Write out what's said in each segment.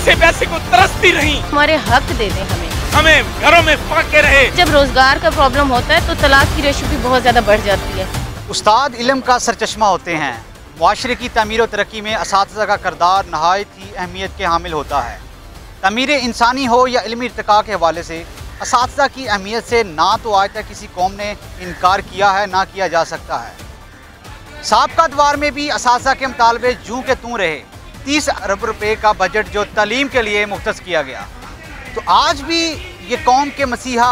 पैसे पैसे को तरसती रही। हमारे हक दे दें हमें घरों में फाके रहे। जब रोजगार का प्रॉब्लम होता है तो तलाक की रेशो भी बहुत ज़्यादा बढ़ जाती है। उस्ताद इल्म का सरचश्मा होते हैं। मुआशरे की तमीर और तरक्की में असातिज़ा का किरदार नहायत ही अहमियत के हामिल होता है। तमीर इंसानी हो या इल्मी इर्तिका के हवाले से असातिज़ा की अहमियत से ना तो आज तक किसी कौम ने इनकार किया है ना किया जा सकता है। साबका दवार में भी असातिज़ा के मुतालबे जूँ के तूँ रहे। 30 अरब रुपये का बजट जो तालीम के लिए मुख्तस किया गया, तो आज भी ये कौम के मसीहा,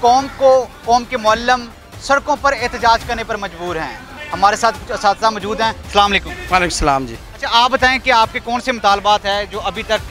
कौम के मुअल्लम सड़कों पर एहतजाज करने पर मजबूर हैं। हमारे साथ कुछ असातिज़ा मौजूद हैं। अस्सलाम वालेकुम। वालेकुम सलाम जी। अच्छा, आप बताएं कि आपके कौन से मुतालबात हैं जो अभी तक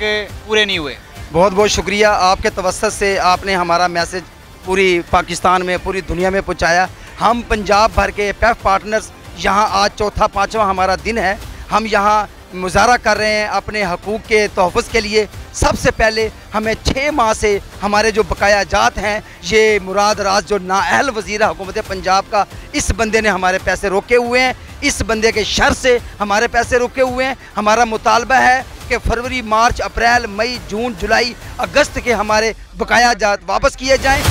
पूरे नहीं हुए? बहुत बहुत शुक्रिया, आपके तवस्सुत से आपने हमारा मैसेज पूरी पाकिस्तान में, पूरी दुनिया में पहुंचाया। हम पंजाब भर के पैफ पार्टनर्स यहाँ आज चौथा पाँचवा हमारा दिन है। हम यहाँ मुजाहरा कर रहे हैं अपने हकूक़ के तहफ़्फ़ुज़ के लिए। सबसे पहले हमें 6 माह से हमारे जो बकाया जात हैं, ये मुराद राज जो नाअहल वज़ीर हुकूमत पंजाब का, इस बंदे ने हमारे पैसे रोके हुए हैं। इस बंदे के शर से हमारे पैसे रोके हुए हैं। हमारा मुतालबा है कि फरवरी, मार्च, अप्रैल, मई, जून, जुलाई, अगस्त के हमारे बकाया जात वापस किए जाएँ।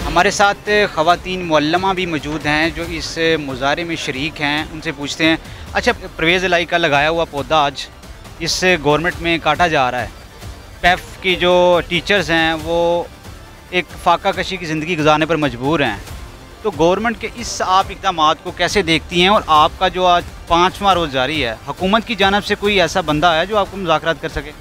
हमारे साथ ख़वातीन मुअल्लमा भी मौजूद हैं जो इस मुजाहरे में शरीक हैं। उनसे पूछते हैं। अच्छा, परवेज़ इलाही का लगाया हुआ पौधा आज इस गवर्नमेंट में काटा जा रहा है। पैफ की जो टीचर्स हैं वो एक फाका कशी की ज़िंदगी गुजारने पर मजबूर हैं, तो गवर्नमेंट के इस आप इक़दामात को कैसे देखती हैं? और आपका जो आज 5वां रोज़ जारी है, हुकूमत की जानिब से कोई ऐसा बंदा है जो आपको मुज़ाकरात कर सके?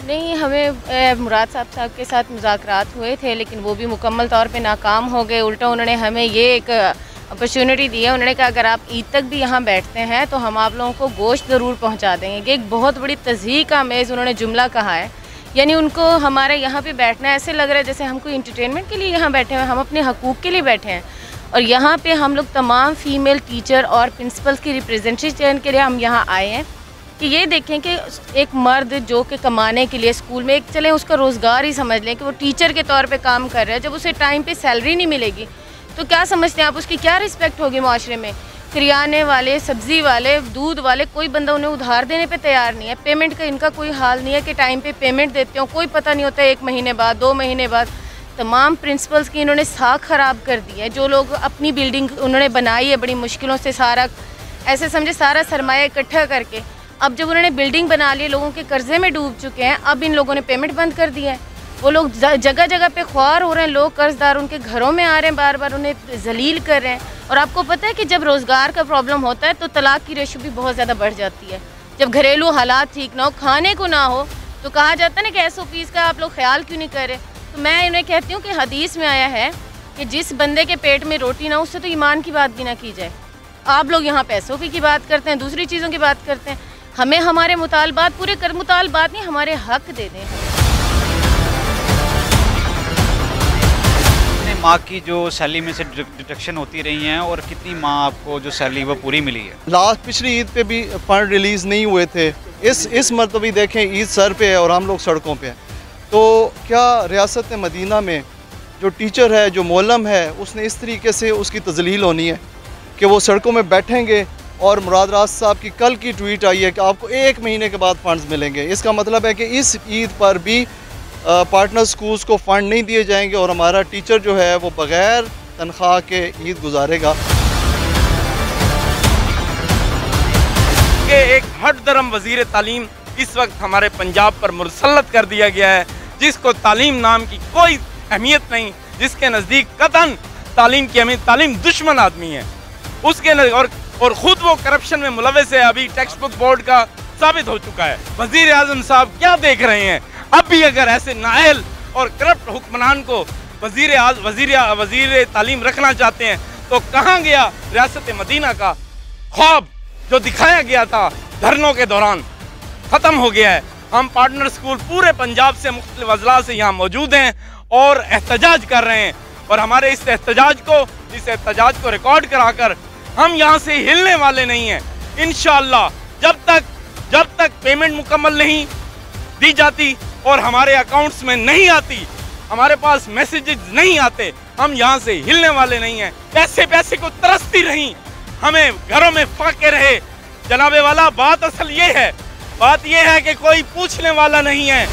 नहीं, हमें मुराद साहब के साथ मुज़ाकरात हुए थे, लेकिन वो भी मुकम्मल तौर पे नाकाम हो गए। उल्टा उन्होंने हमें ये एक अपॉर्चुनिटी दी है। उन्होंने कहा अगर आप ईद तक भी यहाँ बैठते हैं तो हम आप लोगों को गोश्त ज़रूर पहुँचा देंगे। ये एक बहुत बड़ी तज़हीक आमेज़ उन्होंने जुमला कहा है। यानी उनको हमारे यहाँ पे बैठना ऐसे लग रहा है जैसे हम कोई इंटरटेनमेंट के लिए यहाँ बैठे हैं। हम अपने हकूक़ के लिए बैठे हैं और यहाँ पे हम लोग तमाम फ़ीमेल टीचर और प्रिंसिपल्स की रिप्रेजेंटेशन के लिए हम यहाँ आए हैं कि ये देखें कि एक मर्द जो कि कमाने के लिए स्कूल में, एक चलें उसका रोज़गार ही समझ लें कि वो टीचर के तौर पे काम कर रहा है, जब उसे टाइम पे सैलरी नहीं मिलेगी तो क्या समझते हैं आप, उसकी क्या रिस्पेक्ट होगी माशरे में? किराने वाले, सब्ज़ी वाले, दूध वाले, कोई बंदा उन्हें उधार देने पे तैयार नहीं है। पेमेंट का इनका कोई हाल नहीं है कि टाइम पे पेमेंट देते हो, कोई पता नहीं होता है 1 महीने बाद, 2 महीने बाद। तमाम प्रिंसिपल्स की इन्होंने साख ख़राब कर दी है। जो लोग अपनी बिल्डिंग उन्होंने बनाई है बड़ी मुश्किलों से, सारा ऐसे समझे सारा सरमाया इकट्ठा करके, अब जब उन्होंने बिल्डिंग बना ली, लोगों के कर्जे में डूब चुके हैं, अब इन लोगों ने पेमेंट बंद कर दिया है। वो लोग जगह जगह पे ख्वार हो रहे हैं, लोग कर्जदार उनके घरों में आ रहे हैं, बार बार उन्हें जलील कर रहे हैं। और आपको पता है कि जब रोज़गार का प्रॉब्लम होता है तो तलाक की रेशो भी बहुत ज़्यादा बढ़ जाती है। जब घरेलू हालात ठीक ना हो, खाने को ना हो, तो कहा जाता है ना कि SOPs का आप लोग ख्याल क्यों नहीं कर रहे। तो मैं इन्हें कहती हूँ कि हदीस में आया है कि जिस बंदे के पेट में रोटी ना हो उससे तो ईमान की बात भी ना की जाए। आप लोग यहाँ पे SOP की बात करते हैं, दूसरी चीज़ों की बात करते हैं। हमें हमारे मुतालबात पूरे कर, मुतालबात नहीं, हमारे हक दे दें। कितने माह की जो सैलरी में से डिडक्शन होती रही हैं और कितनी माह आपको जो सैलरी वो पूरी मिली है? लास्ट पिछली ईद पे भी फंड रिलीज़ नहीं हुए थे। इस मरतबा देखें ईद सर पे है और हम लोग सड़कों पे हैं। तो क्या रियासत मदीना में जो टीचर है, जो मुअल्लम है, उसने इस तरीके से उसकी तजलील होनी है कि वो सड़कों में बैठेंगे? और मुराद राज साहब की कल की ट्वीट आई है कि आपको 1 महीने के बाद फंड्स मिलेंगे। इसका मतलब है कि इस ईद पर भी पार्टनर स्कूल्स को फ़ंड नहीं दिए जाएंगे और हमारा टीचर जो है वो बग़ैर तनख्वाह के ईद गुजारेगा। एक हट दरम वज़ीर तालीम इस वक्त हमारे पंजाब पर मुसल्लत कर दिया गया है, जिसको तालीम नाम की कोई अहमियत नहीं, जिसके नज़दीक कतन तालीम की अहमियत, तालीम दुश्मन आदमी है उसके, और ख़ुद वो करप्शन में मुलव्वस है। अभी टेक्स्ट बुक बोर्ड का साबित हो चुका है। वज़ीर आज़म साहब क्या देख रहे हैं? अब भी अगर ऐसे नाअहल और करप्ट हुक्मरान को वज़ीर तालीम रखना चाहते हैं तो कहाँ गया रियासत मदीना का ख्वाब जो दिखाया गया था धरनों के दौरान? ख़त्म हो गया है। हम पार्टनर स्कूल पूरे पंजाब से मुख्तलिफ अजला से यहाँ मौजूद हैं और एहतजाज कर रहे हैं, और हमारे इस एहतजाज को रिकॉर्ड कराकर हम यहाँ से हिलने वाले नहीं हैं। इंशाअल्लाह जब तक पेमेंट मुकम्मल नहीं दी जाती और हमारे अकाउंट्स में नहीं आती, हमारे पास मैसेजेस नहीं आते, हम यहाँ से हिलने वाले नहीं हैं। पैसे को तरसती रही, हमें घरों में फाके रहे। जनाबे वाला, बात असल ये है, बात ये है कि कोई पूछने वाला नहीं है।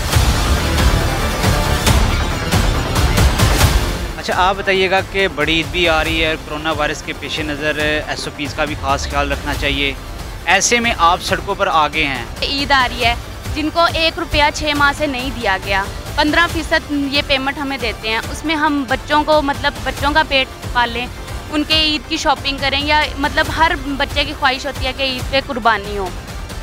अच्छा, आप बताइएगा कि बड़ी ईद भी आ रही है, कोरोना वायरस के पेश नज़र SOPs का भी खास ख्याल रखना चाहिए। ऐसे में आप सड़कों पर आगे हैं। ईद आ रही है, जिनको 1 रुपया 6 माह से नहीं दिया गया, 15% ये पेमेंट हमें देते हैं, उसमें हम बच्चों को मतलब बच्चों का पेट पालें, उनके ईद की शॉपिंग करें, या मतलब हर बच्चे की ख्वाहिश होती है कि ईद पे कुर्बानी हो।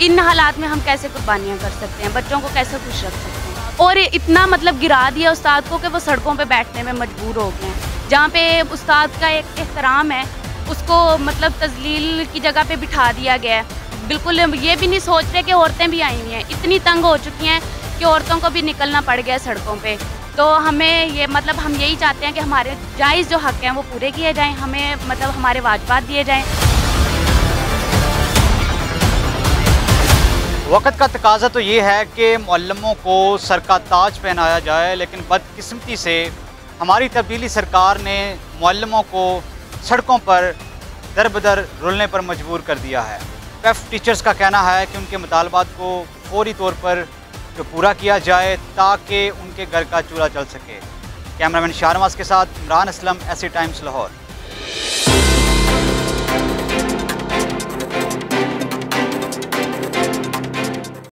इन हालात में हम कैसे कुर्बानियाँ कर सकते हैं, बच्चों को कैसे खुश रख सकते हैं? और इतना मतलब गिरा दिया उस्ताद को कि वो सड़कों पे बैठने में मजबूर हो गए हैं। जहाँ पे उस्ताद का एक एहतराम है, उसको मतलब तजलील की जगह पे बिठा दिया गया है। बिल्कुल ये भी नहीं सोच रहे कि औरतें भी आई हुई हैं, इतनी तंग हो चुकी हैं कि औरतों को भी निकलना पड़ गया सड़कों पे। तो हमें ये मतलब हम यही चाहते हैं कि हमारे जायज़ जो हक़ हैं वो पूरे किए जाएं, हमें मतलब हमारे वाजिबात दिए जाएं। वक़्त का तकाज़ा तो ये है कि मुअल्लिमों को सर का ताज पहनाया जाए, लेकिन बदकिस्मती से हमारी तब्दीली सरकार ने मुअल्लिमों को सड़कों पर दर बदर रुलने पर मजबूर कर दिया है। PEF टीचर्स का कहना है कि उनके मुतालबात को फौरी तौर पर जो पूरा किया जाए ताकि उनके घर का चूल्हा जल सके। कैमरामैन शाहनवाज के साथ इमरान असलम, SC टाइम्स लाहौर।